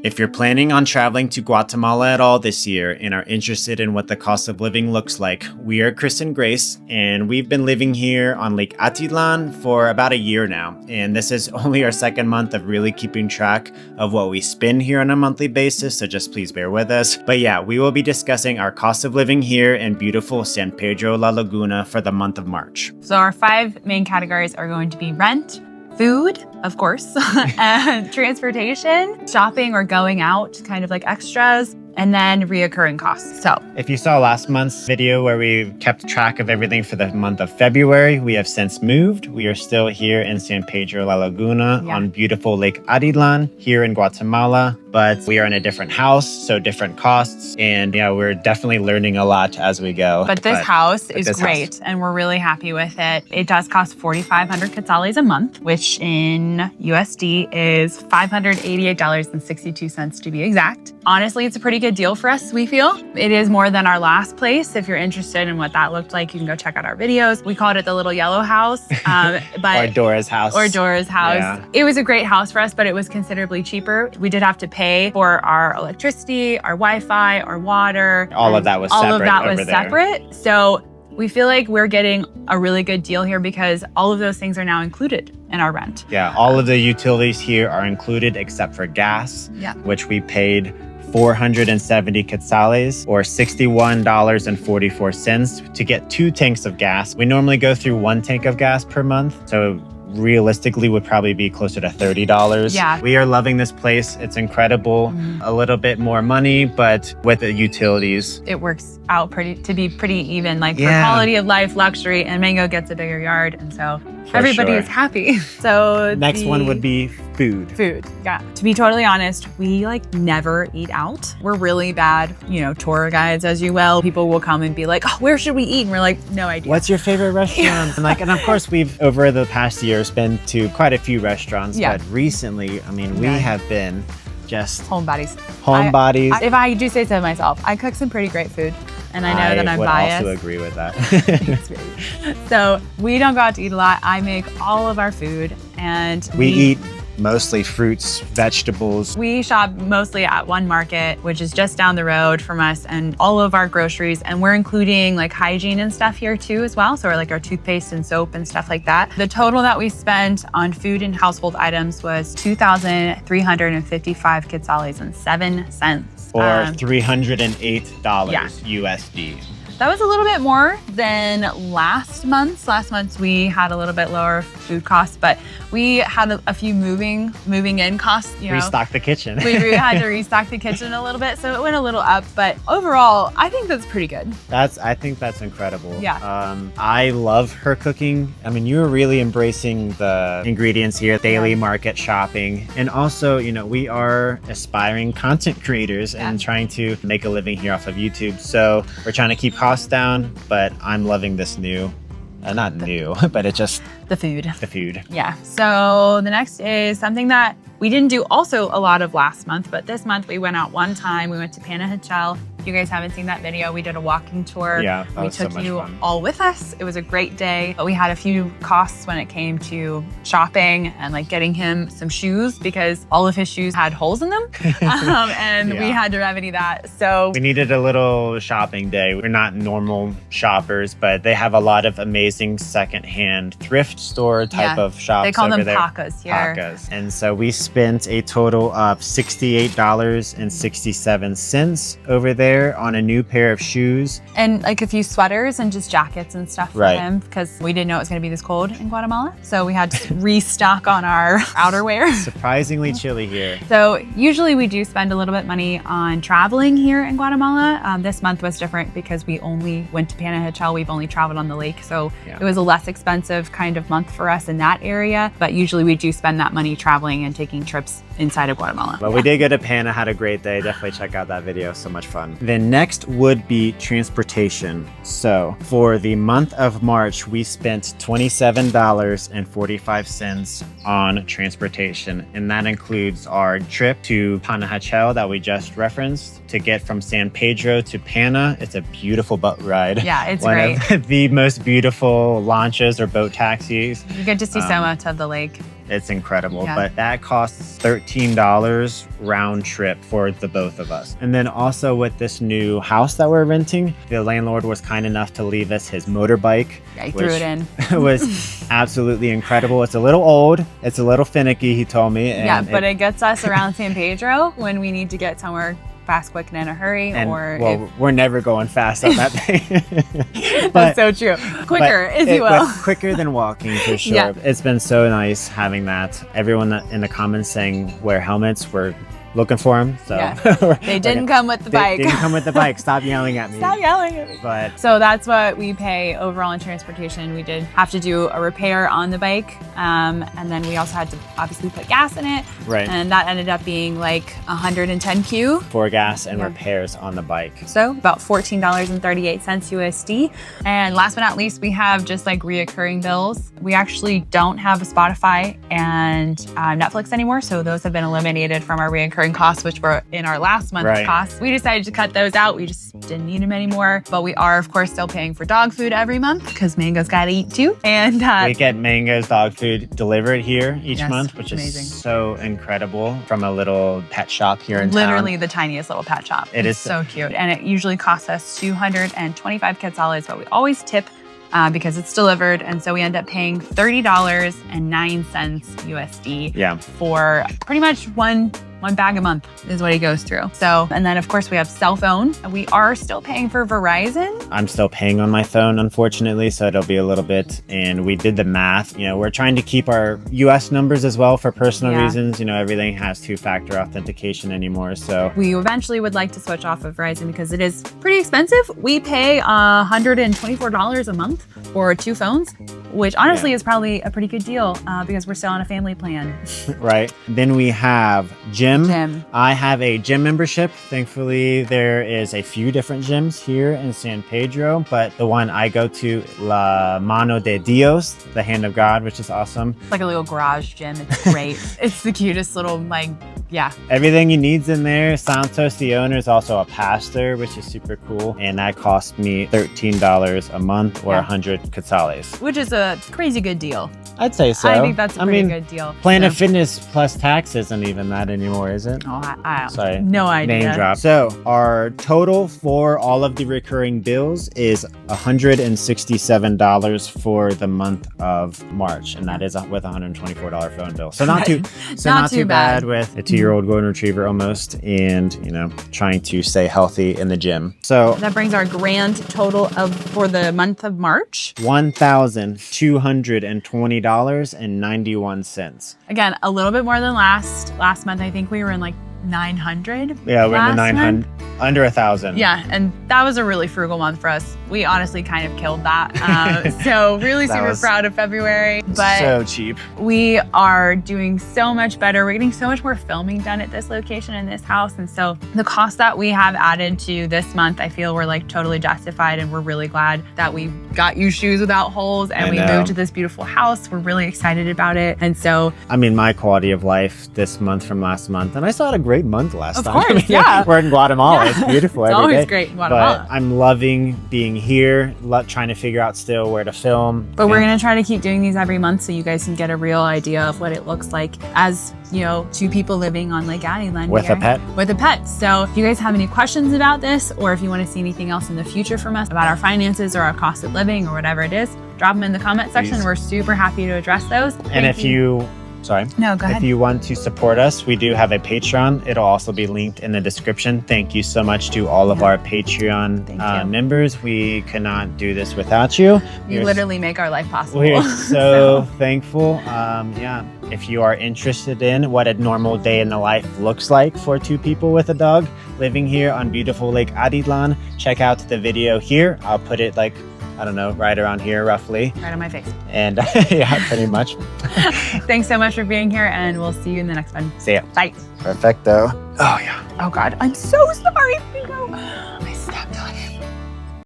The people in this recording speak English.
If you're planning on traveling to Guatemala at all this year and are interested in what the cost of living looks like, we are Chris and Grace, and we've been living here on Lake Atitlán for about a year now. And this is only our second month of really keeping track of what we spend here on a monthly basis, so just please bear with us. But yeah, we will be discussing our cost of living here in beautiful San Pedro La Laguna for the month of March. So our 5 main categories are going to be rent, food, of course, and transportation, shopping or going out, kind of like extras, and then reoccurring costs. So if you saw last month's video where we kept track of everything for the month of February, we have since moved. We are still here in San Pedro La Laguna on beautiful Lake Atitlán here in Guatemala, but we are in a different house, so different costs. And yeah, we're definitely learning a lot as we go. But this house is great, and we're really happy with it. It does cost 4,500 quetzales a month, which in USD is $588.62 to be exact. Honestly, it's a pretty good deal for us, we feel. It is more than our last place. If you're interested in what that looked like, you can go check out our videos. We called it the Little Yellow House. But or Dora's house. Or Dora's house. Yeah. It was a great house for us, but it was considerably cheaper. We did have to pay for our electricity, our Wi-Fi, our water. All of that was separate. So we feel like we're getting a really good deal here because all of those things are now included in our rent. Yeah, all of the utilities here are included except for gas, which we paid 470 quetzales or $61.44 to get 2 tanks of gas. We normally go through 1 tank of gas per month, so realistically would probably be closer to $30. Yeah. We are loving this place. It's incredible. A little bit more money, but with the utilities, it works out to be pretty even, like for quality of life, luxury, and Mango gets a bigger yard, and so everybody is happy. So next one would be food. Yeah. To be totally honest, we never eat out. We're really bad, tour guides, as you will. People will come and be like, oh, where should we eat? And we're like, no idea. What's your favorite restaurant? And of course, we've, over the past years, been to quite a few restaurants. But recently, we have been just homebodies. Homebodies. If I do say so myself, I cook some pretty great food. And I know that I'm biased. I would also agree with that. So we don't go out to eat a lot. I make all of our food, and we eat mostly fruits, vegetables. We shop mostly at one market, which is just down the road from us, and all of our groceries. And we're including hygiene and stuff here too as well. So our toothpaste and soap and stuff like that. The total that we spent on food and household items was 2,355 quetzales and 7 cents. Or $308 USD. That was a little bit more than last month. Last month we had a little bit lower food costs, but we had a few moving in costs. Restock the kitchen. We had to restock the kitchen a little bit, so it went a little up. But overall, I think that's pretty good. I think that's incredible. Yeah. I love her cooking. You're really embracing the ingredients here, daily market shopping, and also, we are aspiring content creators and trying to make a living here off of YouTube. So we're trying to keep costs down, but I'm loving this new. Not new, but it's just the food. Yeah. So the next is something that we didn't do also a lot of last month, but this month we went out one time. We went to Panajachel. If you guys haven't seen that video, we did a walking tour. Yeah, we took you all with us. It was a great day, but we had a few costs when it came to shopping and getting him some shoes because all of his shoes had holes in them, and we had to remedy that. So we needed a little shopping day. We're not normal shoppers, but they have a lot of amazing secondhand thrift store type of shops. They call them there. Pacas here. Pacas. And so we spent a total of $68.67 over there on a new pair of shoes. And a few sweaters and just jackets and stuff for him because we didn't know it was going to be this cold in Guatemala. So we had to restock on our outerwear. Surprisingly chilly here. So usually we do spend a little bit money on traveling here in Guatemala. This month was different because we only went to Panajachel. We've only traveled on the lake. So it was a less expensive kind of month for us in that area. But usually we do spend that money traveling and taking trips inside of Guatemala. But we did go to Pana, had a great day. Definitely check out that video. So much fun. Then next would be transportation. So for the month of March, we spent $27.45 on transportation. And that includes our trip to Panajachel that we just referenced to get from San Pedro to Pana. It's a beautiful boat ride. Yeah, it's great. One of the most beautiful lanchas or boat taxis. You get to see so much of the lake. It's incredible. Yeah. But that costs $13 round trip for the both of us. And then also with this new house that we're renting, the landlord was kind enough to leave us his motorbike. Yeah, he threw it in. Was absolutely incredible. It's a little old. It's a little finicky, he told me. And yeah, but it gets us around San Pedro when we need to get somewhere fast, quick, and in a hurry. And, or well, we're never going fast on that thing. That's so true. Quicker, if you will. Quicker than walking, for sure. Yeah. It's been so nice having that. Everyone in the comments saying wear helmets. We're looking for them. So yeah. They didn't come with the bike. They didn't come with the bike. Stop yelling at me. Stop yelling at me. But so that's what we pay overall in transportation. We did have to do a repair on the bike. And then we also had to obviously put gas in it. Right. And that ended up being like 110 Q. For gas and repairs on the bike. So about $14.38 USD. And last but not least, we have just like reoccurring bills. We actually don't have a Spotify and Netflix anymore. So those have been eliminated from our reoccurring costs, which were in our last month's costs. We decided to cut those out. We just didn't need them anymore. But we are, of course, still paying for dog food every month because Mango's got to eat too. And we get Mango's dog food delivered here each month, which amazing. Is so incredible, from a little pet shop here in Literally town. the tiniest little pet shop. It is so cute. And it usually costs us 225 Quetzales, but we always tip because it's delivered. And so we end up paying $30.09 USD for pretty much one bag a month is what he goes through. So, and then of course we have cell phone. We are still paying for Verizon. I'm still paying on my phone, unfortunately, so it'll be a little bit. And we did the math. You know, we're trying to keep our US numbers as well for personal reasons. You know, everything has two-factor authentication anymore. So we eventually would like to switch off of Verizon because it is pretty expensive. We pay $124 a month for 2 phones, which honestly is probably a pretty good deal because we're still on a family plan. Right. Then we have gym. Gym. I have a gym membership. Thankfully, there is a few different gyms here in San Pedro, but the one I go to, La Mano de Dios, the Hand of God, which is awesome. It's like a little garage gym. It's great. It's the cutest little, everything you need's in there. Santos, the owner, is also a pastor, which is super cool. And that cost me $13 a month or 100 Quetzales. Which is a crazy good deal. I'd say so. I think that's a pretty good deal. Planet Fitness plus tax isn't even that anymore, is it? Oh, I Sorry. No idea. Name drop. So our total for all of the recurring bills is $167 for the month of March. And that is with a $124 phone bill. So not too bad with a 2-year-old golden retriever almost, and, you know, trying to stay healthy in the gym. So that brings our grand total for the month of March, $1,220.91. Again, a little bit more than last month. I think we were in like 900. Yeah, we're in the 900, under 1,000. Yeah, and that was a really frugal month for us. We honestly kind of killed that. So really super proud of February. But so cheap. We are doing so much better. We're getting so much more filming done at this location in this house. And so the cost that we have added to this month, I feel we're like totally justified. And we're really glad that we got you shoes without holes and we moved to this beautiful house. We're really excited about it. And so, I mean, my quality of life this month from last month, and I saw a great month last time. Of course, yeah. We're in Guatemala. Yeah. It's beautiful every day. It's always great in Guatemala. But I'm loving being here, trying to figure out still where to film. But we're going to try to keep doing these every month so you guys can get a real idea of what it looks like as, you know, 2 people living on Lake Atitlán with a pet. With a pet. So if you guys have any questions about this, or if you want to see anything else in the future from us about our finances or our cost of living or whatever it is, drop them in the comment section. Please. We're super happy to address those. And if you No, go ahead. If you want to support us, we do have a Patreon. It'll also be linked in the description. Thank you so much to all of our Patreon members. We could not do this without you. You literally make our life possible. We're so thankful. If you are interested in what a normal day in the life looks like for 2 people with a dog living here on beautiful Lake Atitlán, check out the video here. I'll put it like, I don't know, right around here, roughly. Right on my face. And yeah, pretty much. Thanks so much for being here, and we'll see you in the next one. See ya. Bye. Perfecto. Oh, yeah. Oh, God. I'm so sorry.